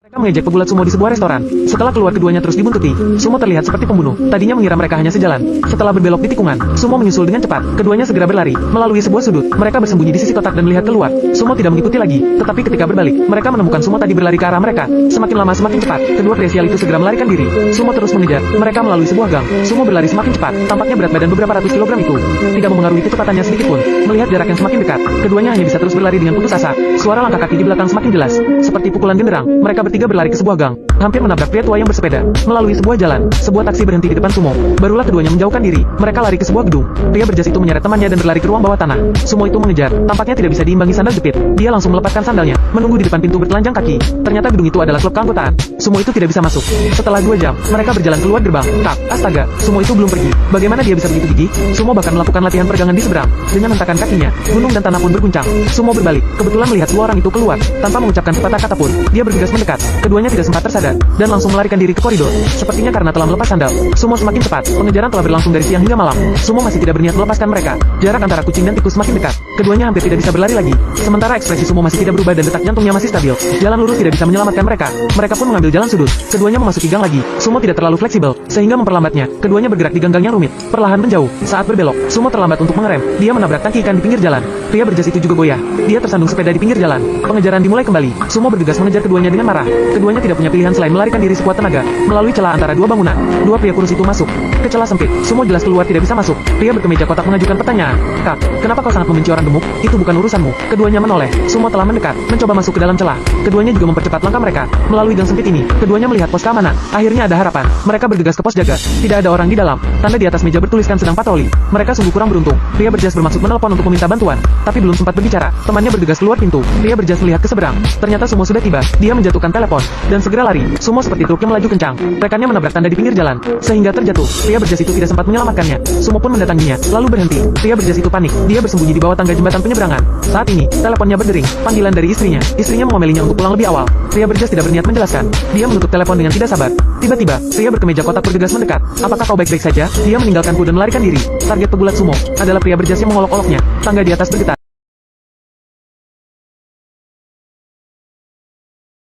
Mereka mengejek pegulat sumo di sebuah restoran. Setelah keluar keduanya terus dibuntuti. Sumo terlihat seperti pembunuh. Tadinya mengira mereka hanya sejalan. Setelah berbelok di tikungan, Sumo menyusul dengan cepat. Keduanya segera berlari melalui sebuah sudut. Mereka bersembunyi di sisi kotak dan melihat keluar. Sumo tidak mengikuti lagi. Tetapi ketika berbalik, mereka menemukan Sumo tadi berlari ke arah mereka. Semakin lama semakin cepat. Kedua pria sial itu segera melarikan diri. Sumo terus mengejar mereka melalui sebuah gang. Sumo berlari semakin cepat. Tampaknya berat badan beberapa ratus kilogram itu tidak mempengaruhi kecepatannya sedikit pun. Melihat jarak yang semakin dekat, keduanya hanya bisa terus berlari dengan putus asa. Suara langkah kaki di belakang semakin jelas, seperti pukulan genderang. Mereka bertiga berlari ke sebuah gang, hampir menabrak pria tua yang bersepeda. Melalui sebuah jalan, sebuah taksi berhenti di depan Sumo. Barulah keduanya menjauhkan diri. Mereka lari ke sebuah gedung. Pria berjas itu menyeret temannya dan berlari ke ruang bawah tanah. Sumo itu mengejar. Tampaknya tidak bisa diimbangi sandal jepit. Dia langsung melepaskan sandalnya, menunggu di depan pintu bertelanjang kaki. Ternyata gedung itu adalah klub keanggotaan. Sumo itu tidak bisa masuk. Setelah 2 jam, mereka berjalan keluar gerbang. Tak, astaga, Sumo itu belum pergi. Bagaimana dia bisa begitu gigih? Sumo bahkan melakukan latihan peregangan di seberang. Dengan hentakan kakinya, gunung dan tanah pun berguncang. Sumo berbalik, kebetulan melihat 2 orang itu keluar. Tanpa mengucapkan sepatah kata pun, dia bergegas mendekat. Keduanya tidak sempat tersadar, dan langsung melarikan diri ke koridor. Sepertinya karena telah melepas sandal, Sumo semakin cepat. Pengejaran telah berlangsung dari siang hingga malam. Sumo masih tidak berniat melepaskan mereka. Jarak antara kucing dan tikus semakin dekat. Keduanya hampir tidak bisa berlari lagi. Sementara ekspresi Sumo masih tidak berubah dan detak jantungnya masih stabil. Jalan lurus tidak bisa menyelamatkan mereka. Mereka pun mengambil jalan sudut. Keduanya memasuki gang lagi. Sumo tidak terlalu fleksibel, sehingga memperlambatnya. Keduanya bergerak di gang-gang yang rumit, perlahan menjauh. Saat berbelok, Sumo terlambat untuk mengerem. Dia menabrak tangki ikan di pinggir jalan. Pria berjas itu juga goyah. Dia tersandung sepeda di pinggir jalan. Pengejaran dimulai kembali. Sumo bergegas mengejar keduanya dengan marah. Keduanya tidak punya pilihan selain melarikan diri sekuat tenaga melalui celah antara 2 bangunan. 2 pria kurus itu masuk ke celah sempit. Sumo jelas keluar tidak bisa masuk. Pria berkemeja kotak mengajukan pertanyaan. Kak, kenapa kau sangat membenci orang gemuk? Itu bukan urusanmu. Keduanya menoleh. Sumo telah mendekat, mencoba masuk ke dalam celah. Keduanya juga mempercepat langkah mereka melalui gang sempit ini. Keduanya melihat pos keamanan. Akhirnya ada harapan. Mereka bergegas ke pos jaga. Tidak ada orang di dalam. Tanda di atas meja bertuliskan sedang patroli. Mereka sungguh kurang beruntung. Pria berjas bermaksud menelpon untuk meminta bantuan, tapi belum sempat berbicara, temannya bergegas keluar pintu. Pria berjas melihat ke seberang. Ternyata Sumo sudah tiba. Dia menjatuhkan telepon dan segera lari. Sumo seperti truk yang melaju kencang. Rekannya menabrak tanda di pinggir jalan sehingga terjatuh. Pria berjas itu tidak sempat menyelamatkannya. Sumo pun mendatanginya, lalu berhenti. Pria berjas itu panik. Dia bersembunyi di bawah tangga jembatan penyeberangan. Saat ini, teleponnya berdering. Panggilan dari istrinya. Istrinya mengomelinya untuk pulang lebih awal. Pria berjas tidak berniat menjelaskan. Dia menutup telepon dengan tidak sabar. Tiba-tiba, pria berkemeja kotak bergegas mendekat. Apakah kau baik-baik saja? Dia meninggalkanku dan melarikan diri. Target pegulat Sumo adalah pria berjas yang mengolok-oloknya. Tangga di atas bergetar.